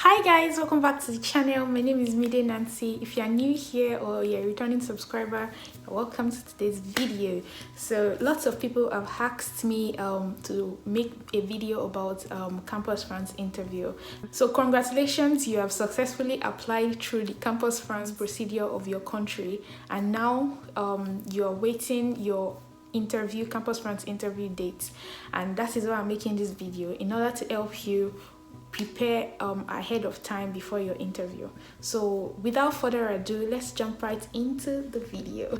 Hi guys, welcome back to the channel. My name is Mide Nancy. If you are new here or you're a returning subscriber, welcome to today's video. So lots of people have asked me to make a video about Campus France interview. So congratulations, you have successfully applied through the Campus France procedure of your country, and now you're waiting your Campus France interview dates, and that is why I'm making this video, in order to help you prepare ahead of time before your interview. So without further ado, let's jump right into the video.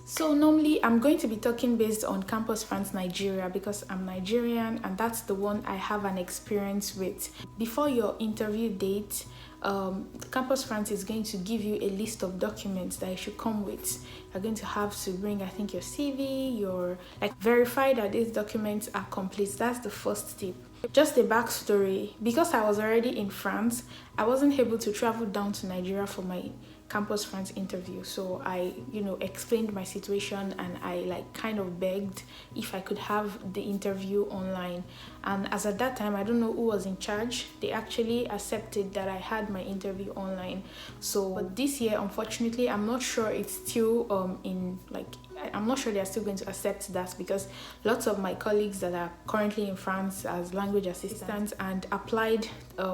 So normally I'm going to be talking based on Campus France Nigeria because I'm Nigerian and that's the one I have an experience with. Before your interview date, Campus France is going to give you a list of documents that you should come with. You're going to have to bring, I think, your CV, verify that these documents are complete. That's the first tip. Just a backstory: because I was already in France, I wasn't able to travel down to Nigeria for my Campus France interview. So I, explained my situation and I kind of begged if I could have the interview online. And as at that time, I don't know who was in charge. They actually accepted that I had my interview online. So but this year, unfortunately, I'm not sure it's still I'm not sure they're still going to accept that, because lots of my colleagues that are currently in France as language assistants and applied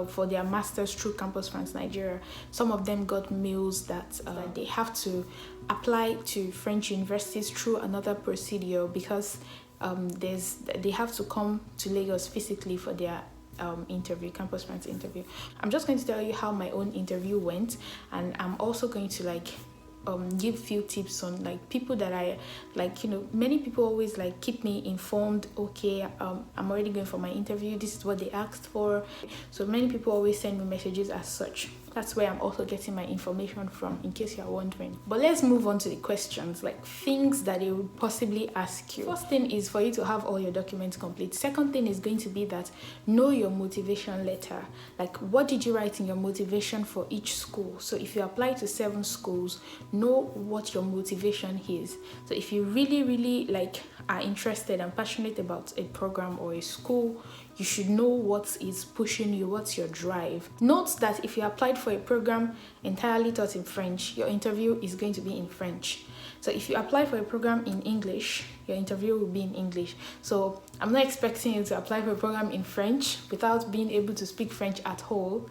for their masters through Campus France Nigeria, some of them got mails that they have to apply to French universities through another procedure, because they have to come to Lagos physically for their Campus France interview. I'm just going to tell you how my own interview went, and I'm also going to give few tips on people that I many people always keep me informed. Okay, I'm already going for my interview, this is what they asked for. So many people always send me messages as such. That's where I'm also getting my information from, in case you're wondering. But let's move on to the questions, things that they would possibly ask you. First thing is for you to have all your documents complete. Second thing is going to be that know your motivation letter. What did you write in your motivation for each school? So if you apply to 7 schools, know what your motivation is. So if you really are interested and passionate about a program or a school, you should know what is pushing you, what's your drive. Note that if you applied for a program entirely taught in French, your interview is going to be in French. So if you apply for a program in English, your interview will be in English. So I'm not expecting you to apply for a program in French without being able to speak French at all.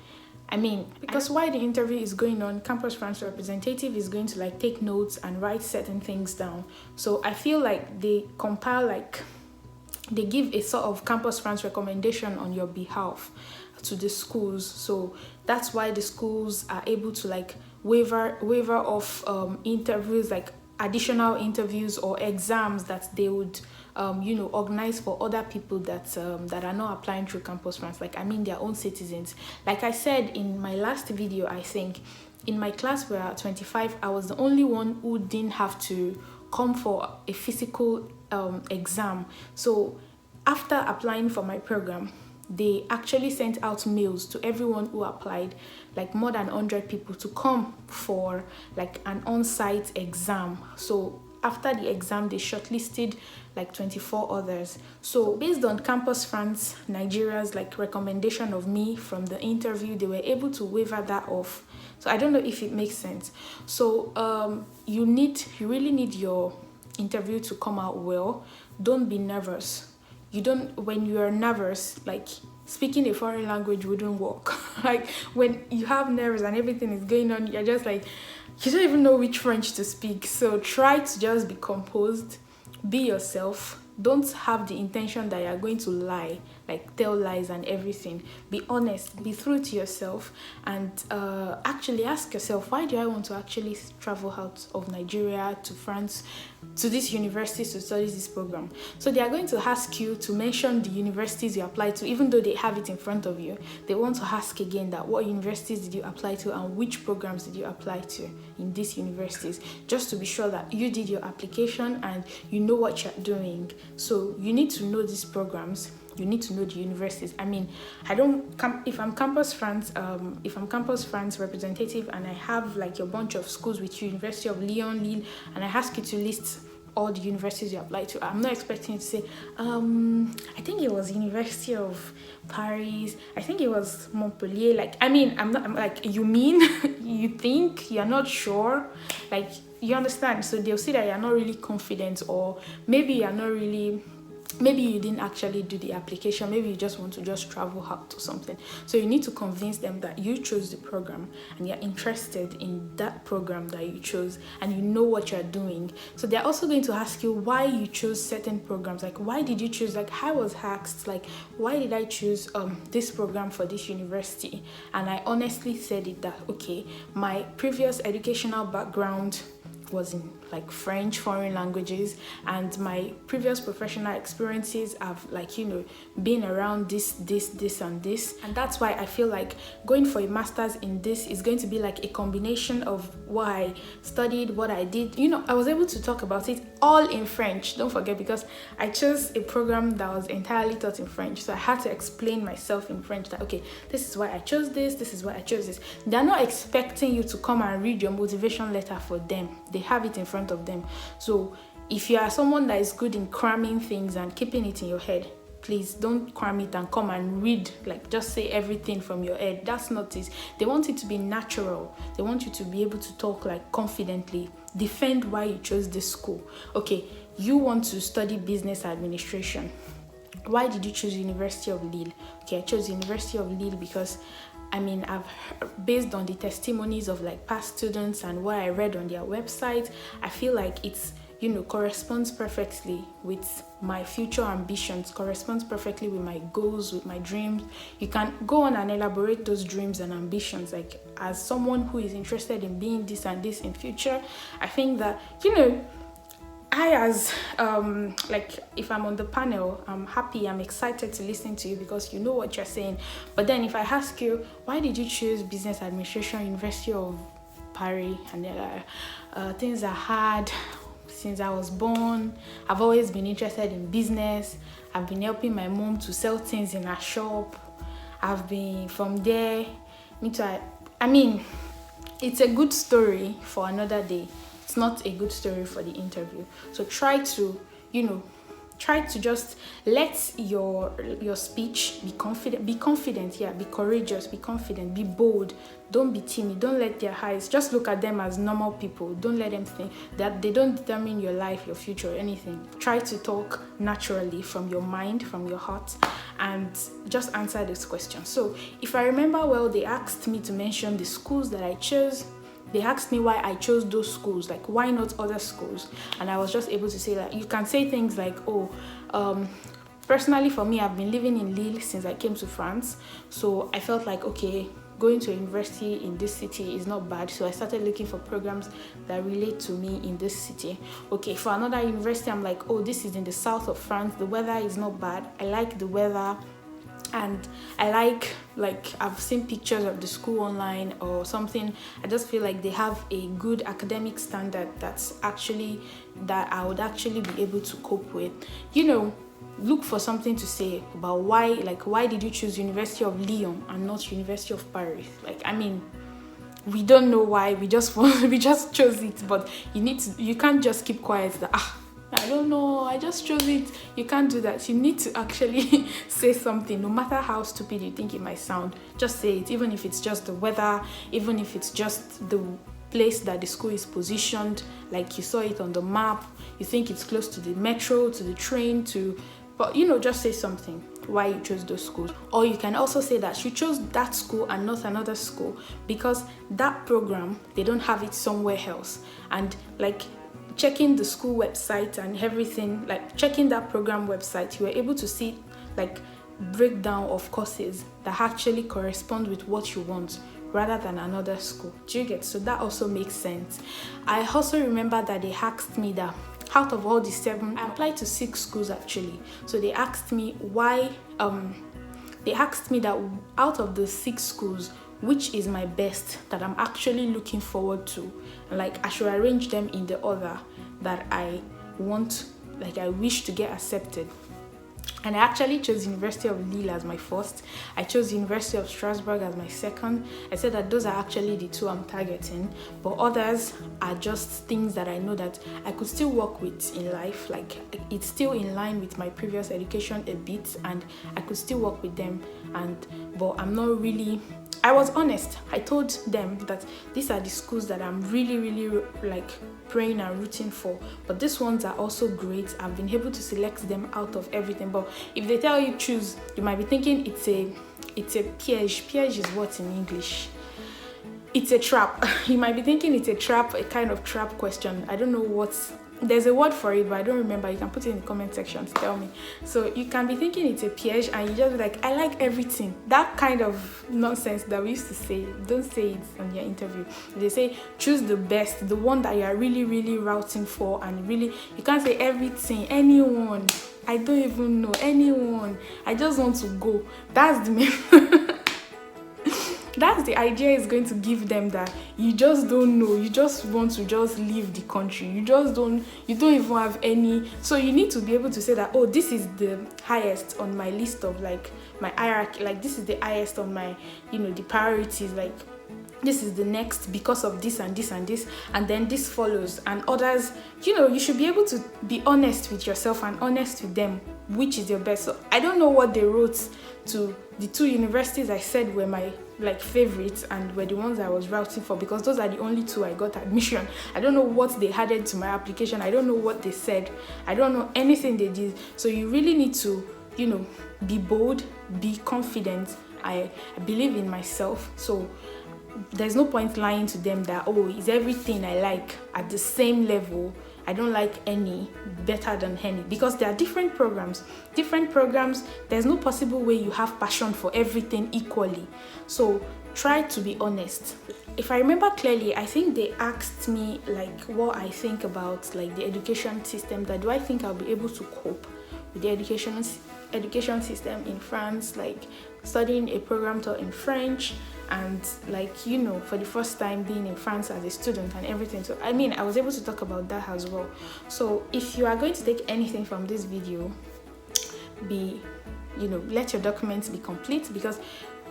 Because while the interview is going on, Campus France representative is going to take notes and write certain things down. So I feel they compile, they give a sort of Campus France recommendation on your behalf to the schools. So that's why the schools are able to waiver off interviews, additional interviews or exams that they would organize for other people that are not applying through Campus France, their own citizens. Like I said in my last video, I think in my class we are 25, I was the only one who didn't have to come for a physical exam. So after applying for my program, they actually sent out mails to everyone who applied, more than 100 people, to come for an on-site exam. So after the exam, they shortlisted 24 others. So based on Campus France Nigeria's recommendation of me from the interview, they were able to waiver that off. So I don't know if it makes sense. So you really need your interview to come out well. Don't be nervous. When you are nervous, speaking a foreign language wouldn't work. When you have nerves and everything is going on, you're just you don't even know which French to speak. So try to just be composed, be yourself. Don't have the intention that you're going to lie, tell lies and everything. Be honest, be true to yourself, and actually ask yourself, why do I want to actually travel out of Nigeria to France, to these universities to study this program? So they are going to ask you to mention the universities you applied to, even though they have it in front of you. They want to ask again that what universities did you apply to and which programs did you apply to in these universities, just to be sure that you did your application and you know what you're doing. So you need to know these programs. you need to know the universities. I mean, I don't if I'm Campus France representative and I have like a bunch of schools with you, University of Lyon, Lille, and I ask you to list all the universities you applied to, I'm not expecting you to say, I think it was University of Paris, I think it was Montpellier. Like, I mean, I'm like, you mean you think, you're not sure, like, you understand? So they'll see that you're not really confident, or maybe maybe you didn't actually do the application, maybe you just want to just travel out or something. So you need to convince them that you chose the program and you're interested in that program that you chose and you know what you're doing. So they're also going to ask you why you chose certain programs. Like, why did you choose, like I was asked, like, why did I choose this program for this university? And I honestly said it that, okay, my previous educational background was in like French, foreign languages, and my previous professional experiences have, like, you know, been around this and this, and that's why I feel like going for a master's in this is going to be like a combination of what I studied, what I did. You know, I was able to talk about it all in French, don't forget, because I chose a program that was entirely taught in French, so I had to explain myself in French that, okay, this is why I chose this is why I chose this. They're not expecting you to come and read your motivation letter for them. They have it in front of them. So if you are someone that is good in cramming things and keeping it in your head, please don't cram it and come and read, like just say everything from your head. That's not it. They want it to be natural. They want you to be able to talk like confidently, defend why you chose this school. Okay, you want to study business administration. Why did you choose University of Lille? Okay, I chose University of Lille because, I mean, based on the testimonies of like past students and what I read on their website, I feel like it's, you know, corresponds perfectly with my future ambitions, corresponds perfectly with my goals, with my dreams. You can go on and elaborate those dreams and ambitions. Like, as someone who is interested in being this and this in future, I think that, you know, as like, if I'm on the panel, I'm happy, I'm excited to listen to you because you know what you're saying. But then if I ask you, why did you choose business administration, University of Paris, and things are hard since I was born. I've always been interested in business. I've been helping my mom to sell things in her shop. I've been from there. I mean, it's a good story for another day. It's not a good story for the interview. So try to, you know, just let your speech be confident. Be confident, yeah. Be courageous. Be confident. Be bold. Don't be timid. Don't let their eyes. Just look at them as normal people. Don't let them think that they don't determine your life, your future, or anything. Try to talk naturally from your mind, from your heart, and just answer this question. So if I remember well, they asked me to mention the schools that I chose. They asked me why I chose those schools, like why not other schools? And I was just able to say that you can say things like, personally for me, I've been living in Lille since I came to France. So I felt like, okay, going to a university in this city is not bad. So I started looking for programs that relate to me in this city. Okay, for another university, I'm like, oh, this is in the south of France. The weather is not bad. I like the weather. And I like I've seen pictures of the school online or something. I just feel like they have a good academic standard that I would actually be able to cope with. You know, look for something to say about why did you choose University of Lyon and not University of Paris? Like, I mean, we don't know why, we just chose it, but you can't just keep quiet that I don't know, I just chose it. You can't do that. You need to actually say something, no matter how stupid you think it might sound. Just say it, even if it's just the weather, even if it's just the place that the school is positioned, like you saw it on the map, you think it's close to the metro, to the train, but you know, just say something why you chose those schools. Or you can also say that you chose that school and not another school because that program, they don't have it somewhere else. And like, checking the school website and everything, like checking that program website, you were able to see like breakdown of courses that actually correspond with what you want rather than another school. Do you get? So that also makes sense. I also remember that they asked me that out of all the 7, I applied to 6 schools actually. So they asked me that out of the 6 schools, which is my best that I'm actually looking forward to, and like I should arrange them in the order that I want, like I wish to get accepted. And I actually chose University of Lille as my first. I chose University of Strasbourg as my second. I said that those are actually the two I'm targeting, but others are just things that I know that I could still work with in life. Like, it's still in line with my previous education a bit, and I could still work with them. But I'm not really. I was honest. I told them that these are the schools that I'm really like praying and rooting for, but these ones are also great. I've been able to select them out of everything. But if they tell you choose, you might be thinking it's a piège. Piège is what in English? It's a trap. You might be thinking it's a trap, a kind of trap question. I don't know what's. There's a word for it, but I don't remember. You can put it in the comment section to tell me. So you can be thinking it's a piège, and you just be like, I like everything. That kind of nonsense that we used to say. Don't say it on your interview. They say choose the best, the one that you are really routing for, and really you can't say everything, anyone. I don't even know anyone. I just want to go. That's the main. That's the idea is going to give them, that you just don't know, you just want to just leave the country, you don't even have any. So you need to be able to say that, oh, this is the highest on my list of like my hierarchy, like this is the highest on my, the priorities, like this is the next because of this and this and this, and then this follows, and others, you should be able to be honest with yourself and honest with them, which is your best. So I don't know what they wrote to the two universities I said were my like favorites and were the ones I was routing for, because those are the only two I got admission. I don't know what they added to my application. I don't know what they said. I don't know anything they did. So you really need to, be bold, be confident. I believe in myself. So there's no point lying to them that, oh, is everything I like at the same level. I don't like any better than any, because there are different programs. There's no possible way you have passion for everything equally. So try to be honest. If I remember clearly, I think they asked me like what I think about like the education system, that do I think I'll be able to cope with the education system in France, like studying a program taught in French, and like for the first time being in France as a student and everything. So I was able to talk about that as well. So if you are going to take anything from this video, let your documents be complete, because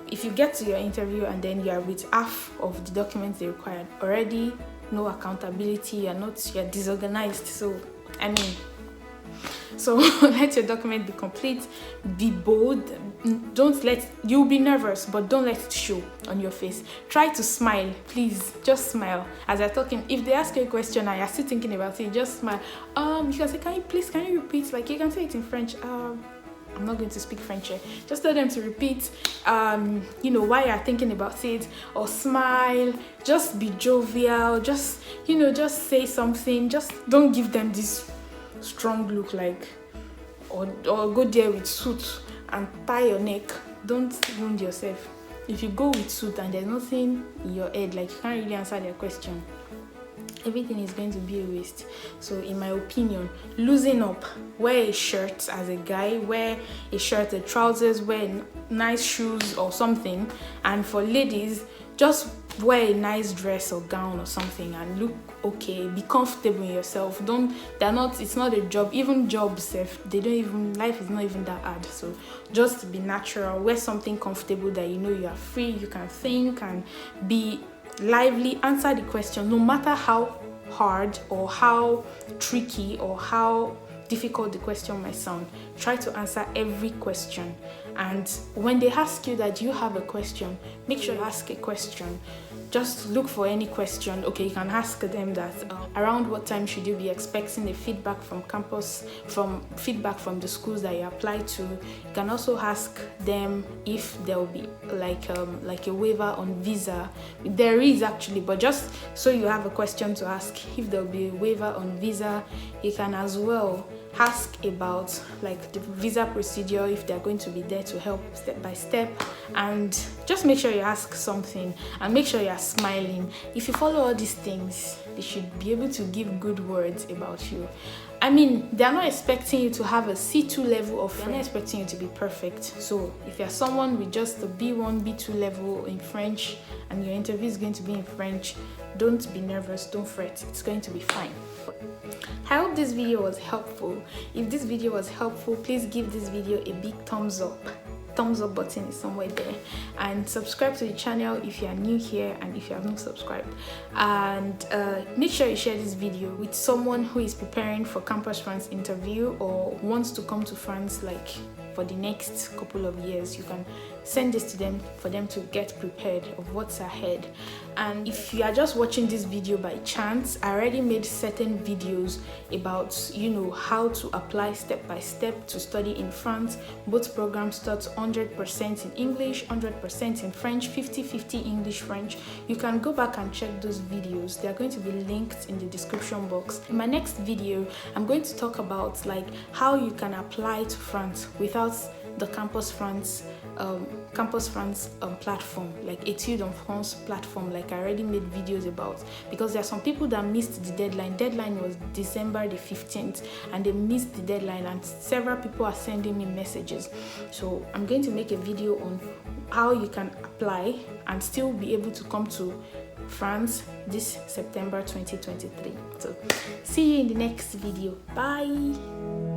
if you get to your interview and then you are with half of the documents they required, already no accountability, you're disorganized. So let your document be complete, be bold. You'll be nervous, but don't let it show on your face. Try to smile, please. Just smile as you're talking. If they ask you a question and you're still thinking about it, just smile. You can say, can you repeat? Like, you can say it in French. I'm not going to speak French here. Just tell them to repeat, why you're thinking about it, or smile. Just be jovial. Just say something. Just don't give them this strong look, like, or go there with suit and tie your neck. Don't wound yourself. If you go with suit and there's nothing in your head, like you can't really answer their question, everything is going to be a waste. So in my opinion, loosen up. Wear a shirt as a guy, wear a shirt, a trousers, wear nice shoes or something. And for ladies, just wear a nice dress or gown or something and look okay. Be comfortable in yourself. It's not a job. Even jobs, life is not even that hard. So just be natural. Wear something comfortable that you are free, you can think and be lively. Answer the question, no matter how hard or how tricky or how difficult the question might sound. Try to answer every question. And when they ask you that you have a question, make sure you ask a question. Just look for any question. Okay, you can ask them that around what time should you be expecting a feedback from campus, feedback from the schools that you apply to. You can also ask them if there will be like a waiver on visa. There is actually, but just so you have a question to ask, if there will be a waiver on visa. You can as well ask about like the visa procedure, if they're going to be there to help step by step, and just make sure you ask something and make sure you're smiling. If you follow all these things, they should be able to give good words about you. They're not expecting you to have a C2 level of French. They're not expecting you to be perfect. So if you're someone with just a B1, B2 level in French and your interview is going to be in French, don't be nervous, don't fret. It's going to be fine. I hope this video was helpful. If this video was helpful, please give this video a big thumbs up. Thumbs up button is somewhere there, and subscribe to the channel if you are new here and if you have not subscribed, and make sure you share this video with someone who is preparing for Campus France interview or wants to come to France like for the next couple of years. You can send this to them for them to get prepared of what's ahead. And if you are just watching this video by chance, I already made certain videos about how to apply step by step to study in France. Both programs taught 100% in English, 100% in French, 50-50 English French. You can go back and check those videos. They are going to be linked in the description box. In my next video, I'm going to talk about how you can apply to France without the Campus France platform, like Etudes en France platform, like I already made videos about, because there are some people that missed the deadline. Deadline was December the 15th and they missed the deadline, and several people are sending me messages. So I'm going to make a video on how you can apply and still be able to come to France this September 2023. So see you in the next video. Bye.